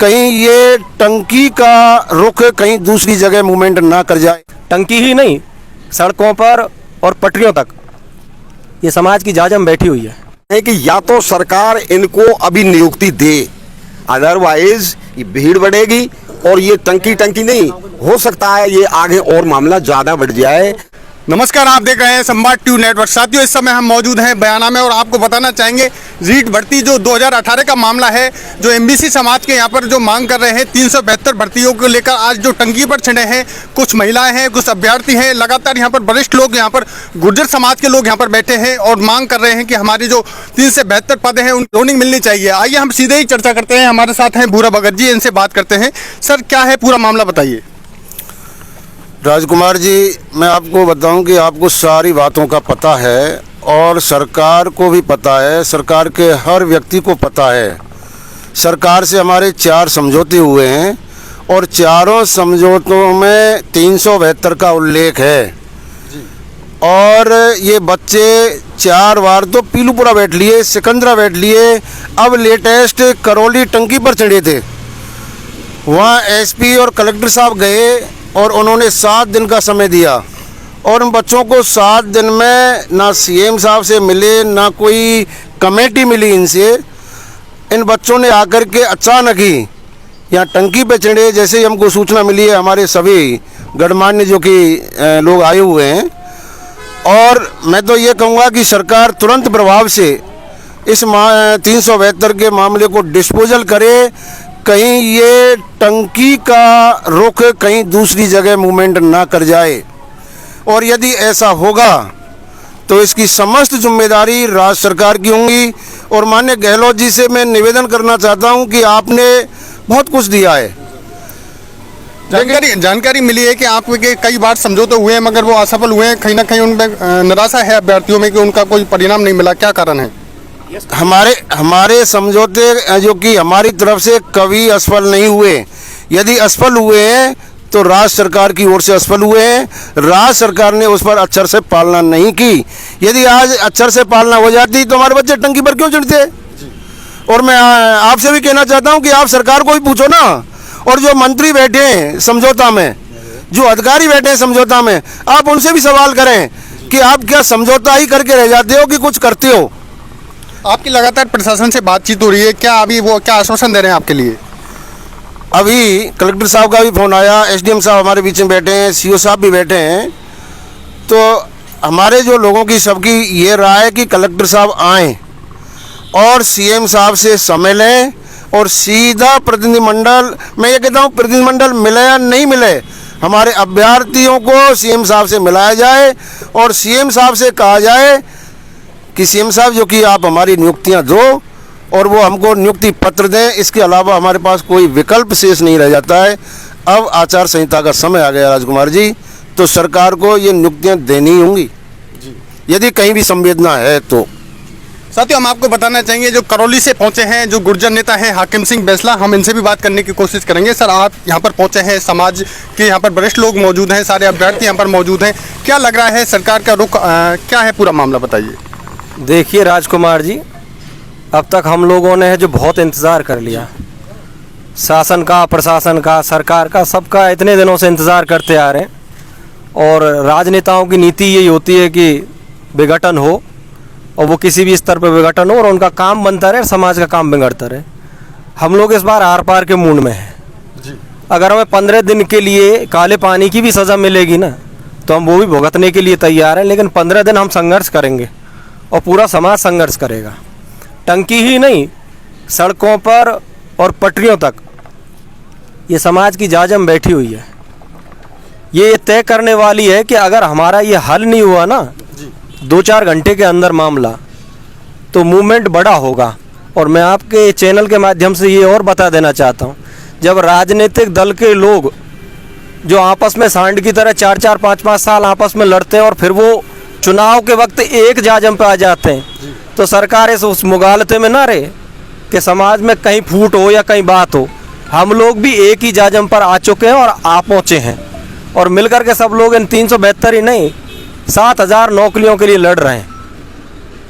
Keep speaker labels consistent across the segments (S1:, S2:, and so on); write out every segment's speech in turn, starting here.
S1: कहीं ये टंकी का रुख कहीं दूसरी जगह मूवमेंट ना कर जाए।
S2: टंकी ही नहीं, सड़कों पर और पटरियों तक ये समाज की जाजम बैठी हुई है
S3: कि या तो सरकार इनको अभी नियुक्ति दे, अदरवाइज ये भीड़ बढ़ेगी और ये टंकी नहीं हो सकता है ये आगे और मामला ज्यादा बढ़ जाए।
S4: नमस्कार, आप देख रहे हैं संवाद ट्यूब नेटवर्क। साथियों, इस समय हम मौजूद हैं बयाना में और आपको बताना चाहेंगे रीट भर्ती जो 2018 का मामला है, जो एमबीसी समाज के यहाँ पर जो मांग कर रहे हैं 372 भर्तियों को लेकर आज जो टंकी पर छिड़े हैं, कुछ महिलाएं हैं, कुछ अभ्यर्थी हैं, लगातार यहाँ पर वरिष्ठ लोग, यहाँ पर गुर्जर समाज के लोग यहाँ पर बैठे हैं और मांग कर रहे हैं कि हमारी जो 372 पद हैं उन जोनिंग मिलनी चाहिए। आइए हम सीधे ही चर्चा करते हैं। हमारे साथ हैं भूरा भगत जी, इनसे बात करते हैं। सर, क्या है पूरा मामला, बताइए।
S1: राजकुमार जी, मैं आपको बताऊं कि आपको सारी बातों का पता है और सरकार को भी पता है, सरकार के हर व्यक्ति को पता है। सरकार से हमारे 4 समझौते हुए हैं और चारों समझौतों में 372 का उल्लेख है और ये बच्चे 4 बार तो पीलूपुरा बैठ लिए, सिकंदरा बैठ लिए, अब लेटेस्ट करौली टंकी पर चढ़े थे। वहाँ एसपी और कलेक्टर साहब गए और उन्होंने 7 दिन का समय दिया और उन बच्चों को 7 दिन में ना सीएम साहब से मिले, ना कोई कमेटी मिली इनसे। इन बच्चों ने आकर के अचानक ही यहाँ टंकी पे चढ़े। जैसे ही हमको सूचना मिली है, हमारे सभी गणमान्य जो कि लोग आए हुए हैं, और मैं तो ये कहूँगा कि सरकार तुरंत प्रभाव से इस 372 के मामले को डिस्पोजल करे। कहीं ये टंकी का रुख कहीं दूसरी जगह मूवमेंट ना कर जाए और यदि ऐसा होगा तो इसकी समस्त जिम्मेदारी राज्य सरकार की होगी। और माननीय गहलोत जी से मैं निवेदन करना चाहता हूं कि आपने बहुत कुछ दिया है।
S4: जानकारी मिली है कि आपके कई बार समझौते हुए हैं मगर वो असफल हुए हैं। कहीं ना कहीं उनमें निराशा है अभ्यर्थियों में कि उनका कोई परिणाम नहीं मिला। क्या कारण है?
S1: हमारे समझौते जो कि हमारी तरफ से कभी असफल नहीं हुए। यदि असफल हुए हैं तो राज्य सरकार की ओर से असफल हुए हैं। राज्य सरकार ने उस पर अक्षर से पालना नहीं की। यदि आज अक्षर से पालना हो जाती तो हमारे बच्चे टंकी पर क्यों चढ़ते? और मैं आपसे भी कहना चाहता हूं कि आप सरकार को भी पूछो ना, और जो मंत्री बैठे हैं समझौता में, जो अधिकारी बैठे हैं समझौता में, आप उनसे भी सवाल करें कि आप क्या समझौता ही करके रह जाते हो कि कुछ करते हो?
S4: आपकी लगातार प्रशासन से बातचीत हो रही है, क्या अभी वो क्या आश्वासन दे रहे हैं आपके लिए?
S1: अभी कलेक्टर साहब का भी फ़ोन आया, एसडीएम साहब हमारे बीच में बैठे हैं, सीओ साहब भी बैठे हैं। तो हमारे जो लोगों की सबकी ये राय है कि कलेक्टर साहब आएँ और सीएम साहब से समय लें और सीधा प्रतिनिधिमंडल, मैं ये कहता हूँ प्रतिनिधिमंडल मिले या नहीं मिले, हमारे अभ्यर्थियों को सीएम साहब से मिलाया जाए और सीएम साहब से कहा जाए कि सीएम साहब जो कि आप हमारी नियुक्तियां दो और वो हमको नियुक्ति पत्र दें। इसके अलावा हमारे पास कोई विकल्प शेष नहीं रह जाता है। अब आचार संहिता का समय आ गया राजकुमार जी, तो सरकार को ये नियुक्तियां देनी होंगी यदि कहीं भी संवेदना है तो।
S4: साथियों, हम आपको बताना चाहेंगे जो करौली से पहुंचे हैं जो गुर्जर नेता हैं हाकिम सिंह बैसला, हम इनसे भी बात करने की कोशिश करेंगे। सर, आप यहाँ पर पहुंचे हैं, समाज के यहाँ पर वरिष्ठ लोग मौजूद हैं, सारे अभ्यर्थी यहाँ पर मौजूद हैं। क्या लग रहा है सरकार का रुख क्या है? पूरा मामला बताइए।
S2: देखिए राजकुमार जी, अब तक हम लोगों ने जो बहुत इंतज़ार कर लिया, शासन का, प्रशासन का, सरकार का, सबका इतने दिनों से इंतज़ार करते आ रहे हैं। और राजनेताओं की नीति यही होती है कि विघटन हो और वो किसी भी स्तर पर विघटन हो और उनका काम बनता रहे, समाज का काम बिगड़ता रहे। हम लोग इस बार आर पार के मूड में हैं। अगर हमें 15 दिन के लिए काले पानी की भी सज़ा मिलेगी ना तो हम वो भी भुगतने के लिए तैयार हैं, लेकिन 15 दिन हम संघर्ष करेंगे और पूरा समाज संघर्ष करेगा। टंकी ही नहीं, सड़कों पर और पटरियों तक ये समाज की जाजम बैठी हुई है। ये तय करने वाली है कि अगर हमारा ये हल नहीं हुआ ना 2-4 घंटे के अंदर मामला, तो मूवमेंट बड़ा होगा। और मैं आपके चैनल के माध्यम से ये और बता देना चाहता हूँ, जब राजनीतिक दल के लोग जो आपस में सांड की तरह 4-4, 5-5 साल आपस में लड़ते हैं और फिर वो चुनाव के वक्त एक जाजम पे आ जाते हैं, तो सरकार उस मुगालते में ना रहे कि समाज में कहीं फूट हो या कहीं बात हो। हम लोग भी एक ही जाजम पर आ चुके हैं और आ पहुँचे हैं और मिलकर के सब लोग इन 372 ही नहीं 7000 नौकरियों के लिए लड़ रहे हैं।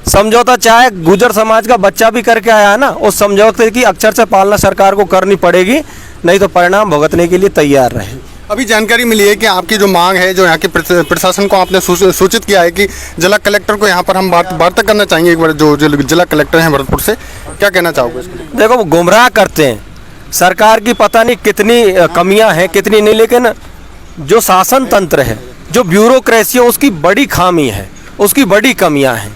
S2: समझौता चाहे गुजर समाज का बच्चा भी करके आया है ना, उस समझौते की अक्षर से पालना सरकार को करनी पड़ेगी, नहीं तो परिणाम भुगतने के लिए तैयार रहे।
S4: अभी जानकारी मिली है कि आपकी जो मांग है, जो यहाँ के प्रशासन को आपने सूचित किया है कि जिला कलेक्टर को यहाँ पर हम वार्ता करना चाहेंगे। एक बार जो जिला कलेक्टर हैं भरतपुर से, क्या कहना चाहोगे इसको?
S2: देखो, वो गुमराह करते हैं, सरकार की पता नहीं कितनी कमियां हैं कितनी नहीं, लेकिन जो शासन तंत्र है, जो ब्यूरोक्रेसी है, उसकी बड़ी खामी है, उसकी बड़ी कमियां हैं।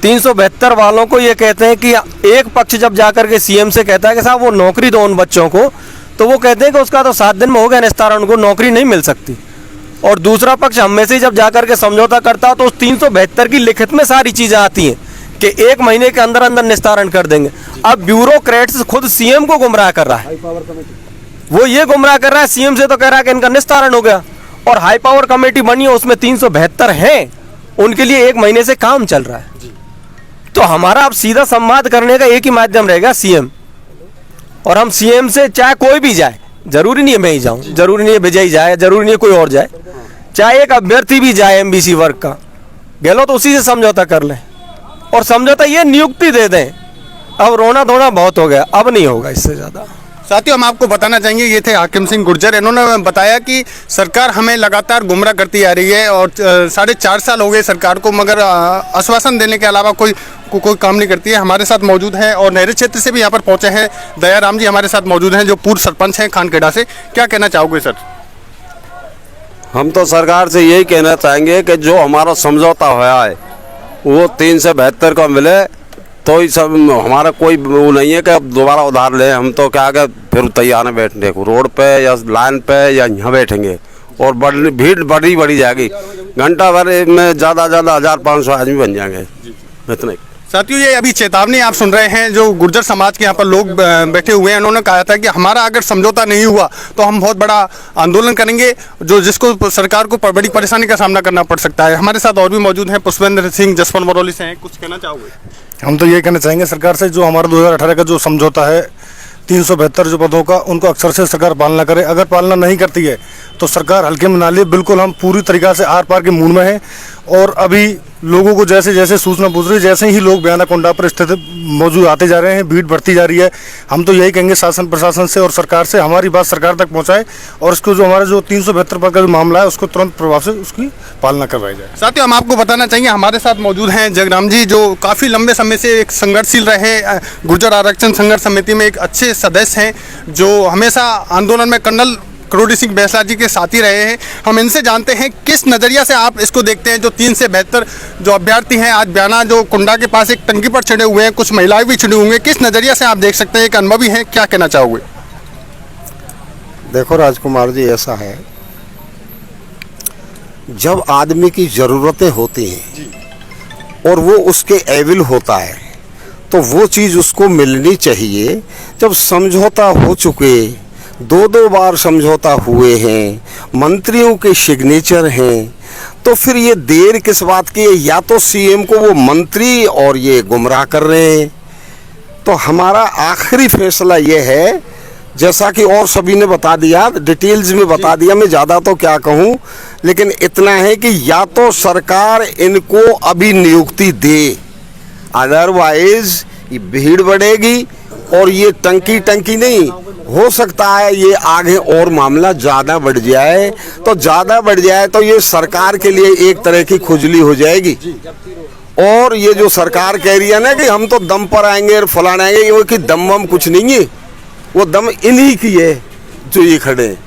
S2: 372 वालों को ये कहते हैं कि एक पक्ष जब जाकर के सीएम से कहता है कि साहब वो नौकरी दो उन बच्चों को, तो वो कहते हैं कि उसका तो 7 दिन में हो गया निस्तारण, उनको नौकरी नहीं मिल सकती। और दूसरा पक्ष हम में से जब जाकर के समझौता करता तो उस 372 की लिखित में सारी चीज़ें आती हैं कि 1 महीने के अंदर अंदर निस्तारण कर देंगे। अब ब्यूरोक्रेट्स खुद सीएम को गुमराह कर रहा है, वो ये गुमराह कर रहा है, सीएम से तो कह रहा है कि इनका निस्तारण हो गया, और हाई पावर कमेटी बनी है उसमें 372 हैं, उनके लिए 1 महीने से काम चल रहा है। तो हमारा अब सीधा संवाद करने का एक ही माध्यम रहेगा, सीएम। और हम सीएम से, चाहे कोई भी जाए, जरूरी नहीं है मैं ही जाऊं, जरूरी नहीं है विजय जाए, जरूरी नहीं है कोई और जाए, चाहे एक अभ्यर्थी भी जाए एमबीसी वर्ग का, गहलोत तो उसी से समझौता कर लें, और समझौता ये नियुक्ति दे दें। अब रोना धोना बहुत हो गया, अब नहीं होगा इससे ज़्यादा।
S4: साथियों, हम आपको बताना चाहेंगे, ये थे हाकिम सिंह गुर्जर। इन्होंने बताया कि सरकार हमें लगातार गुमराह करती आ रही है और 4.5 साल हो गए सरकार को, मगर आश्वासन देने के अलावा कोई काम नहीं करती है। हमारे साथ मौजूद हैं और नहरी क्षेत्र से भी यहाँ पर पहुँचे हैं दयाराम जी हमारे साथ मौजूद हैं, जो पूर्व सरपंच हैं खानखेड़ा से। क्या कहना चाहोगे सर?
S5: हम तो सरकार से यही कहना चाहेंगे कि जो हमारा समझौता हुआ है वो 372 का मिले, तो ही सब, हमारा कोई वो नहीं है कि अब दोबारा उधार लें। हम तो क्या कि फिर तैयार हैं बैठने को, रोड पे या लाइन पे या यहाँ बैठेंगे, और भीड़ बड़ी जाएगी। घंटा भर में ज़्यादा 1500 आदमी बन जाएंगे, इतना ही।
S4: साथियों, ये अभी चेतावनी आप सुन रहे हैं, जो गुर्जर समाज के यहाँ पर लोग बैठे हुए हैं। उन्होंने कहा था कि हमारा अगर समझौता नहीं हुआ तो हम बहुत बड़ा आंदोलन करेंगे, जिसको सरकार को बड़ी परेशानी का सामना करना पड़ सकता है। हमारे साथ और भी मौजूद हैं, पुष्पेंद्र सिंह जसवंत बरौली से हैं, कुछ कहना चाहोगे?
S6: हम तो ये कहना चाहेंगे सरकार से, जो हमारा 2018 का जो समझौता है 372 जो पदों का, उनको अक्षर से सरकार पालना करे। अगर पालना नहीं करती है तो सरकार हल्के में ना ले। बिल्कुल हम पूरी तरीक़ा से आर पार के मूड में हैं, और अभी लोगों को जैसे जैसे सूचना पूछ रही है, जैसे ही लोग बयाना कोंडा पर स्थित मौजूद आते जा रहे हैं, भीड़ बढ़ती जा रही है। हम तो यही कहेंगे शासन प्रशासन से और सरकार से, हमारी बात सरकार तक पहुंचाए, और इसको जो हमारा जो 372 पद का जो मामला है उसको तुरंत प्रभाव से उसकी पालना करवाई जाए।
S4: साथियों, हम आपको बताना चाहेंगे, हमारे साथ मौजूद हैं जगराम जी, जो काफ़ी लंबे समय से एक संघर्षशील रहे, गुर्जर आरक्षण संघर्ष समिति में एक अच्छे सदस्य हैं, जो हमेशा आंदोलन में कर्नल करोड़ी सिंह बैंसला जी के साथी रहे हैं। हम इनसे जानते हैं किस नज़रिया से आप इसको देखते हैं, जो 372 जो अभ्यर्थी हैं आज बयाना जो कुंडा के पास एक टंकी पर चढ़े हुए हैं, कुछ महिलाएं भी चढ़ी हुई हैं, किस नज़रिया से आप देख सकते हैं? एक अनुभवी हैं, क्या कहना चाहोगे?
S3: देखो राजकुमार जी, ऐसा है, जब आदमी की ज़रूरतें होती हैं और वो उसके एविल होता है तो वो चीज़ उसको मिलनी चाहिए। जब समझौता हो चुके, 2 बार समझौता हुए हैं, मंत्रियों के सिग्नेचर हैं, तो फिर ये देर किस बात की है? या तो सीएम को वो मंत्री और ये गुमराह कर रहे हैं। तो हमारा आखिरी फैसला ये है, जैसा कि और सभी ने बता दिया, डिटेल्स में बता दिया, मैं ज़्यादा तो क्या कहूँ, लेकिन इतना है कि या तो सरकार इनको अभी नियुक्ति दे, अदरवाइज ये भीड़ बढ़ेगी और ये टंकी नहीं, हो सकता है ये आगे और मामला ज़्यादा बढ़ जाए। तो ज़्यादा बढ़ जाए तो ये सरकार के लिए एक तरह की खुजली हो जाएगी। और ये जो सरकार कह रही है ना कि हम तो दम पर आएंगे और फलाना आएंगे, वो कि दम वम कुछ नहीं है, वो दम इन्हीं की है जो ये खड़े हैं।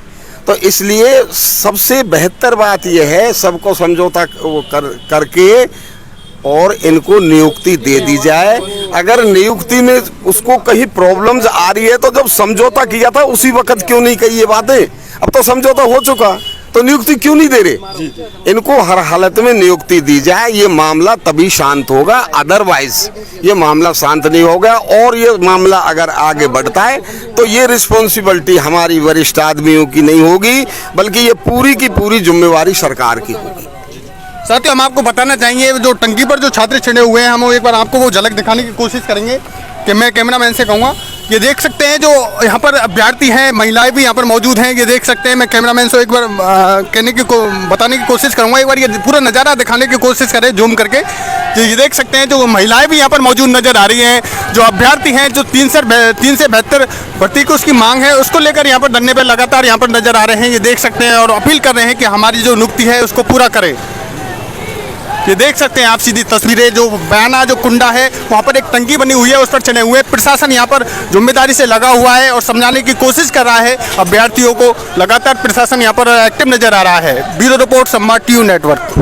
S3: तो इसलिए सबसे बेहतर बात यह है, सबको समझौता करके और इनको नियुक्ति दे दी जाए। अगर नियुक्ति में उसको कहीं प्रॉब्लम्स आ रही है तो जब समझौता किया था उसी वक्त क्यों नहीं कही ये बातें? अब तो समझौता हो चुका, तो नियुक्ति क्यों नहीं दे रहे? इनको हर हालत में नियुक्ति दी जाए, ये मामला तभी शांत होगा, अदरवाइज ये मामला शांत नहीं होगा। और ये मामला अगर आगे बढ़ता है तो ये रिस्पॉन्सिबिलिटी हमारी वरिष्ठ आदमियों की नहीं होगी, बल्कि ये पूरी की पूरी जिम्मेवारी सरकार की होगी।
S4: साथियों, हम आपको बताना चाहेंगे, जो टंकी पर जो छात्र चढ़े हुए हैं, हम एक बार आपको वो झलक दिखाने की कोशिश करेंगे कि मैं कैमरामैन से कहूँगा ये देख सकते हैं जो यहाँ पर अभ्यर्थी हैं, महिलाएं भी यहाँ पर मौजूद हैं। ये देख सकते हैं, मैं कैमरामैन से एक बार बताने की कोशिश करूँगा, एक बार ये पूरा नज़ारा दिखाने की कोशिश करें जूम करके। तो ये देख सकते हैं जो महिलाएं भी यहाँ पर मौजूद नज़र आ रही हैं। जो अभ्यर्थी हैं, जो 3 से 72 भर्ती की उसकी मांग है, उसको लेकर यहाँ पर धरने पर लगातार यहाँ पर नज़र आ रहे हैं। ये देख सकते हैं और अपील कर रहे हैं कि हमारी जो नियुक्ति है उसको पूरा करें। ये देख सकते हैं आप सीधी तस्वीरें, जो बयाना जो कुंडा है वहाँ पर एक टंकी बनी हुई है, उस पर चढ़े हुए हैं। प्रशासन यहाँ पर जिम्मेदारी से लगा हुआ है और समझाने की कोशिश कर रहा है अभ्यर्थियों को। लगातार प्रशासन यहाँ पर एक्टिव नजर आ रहा है। ब्यूरो रिपोर्ट, संवाद टीवी नेटवर्क।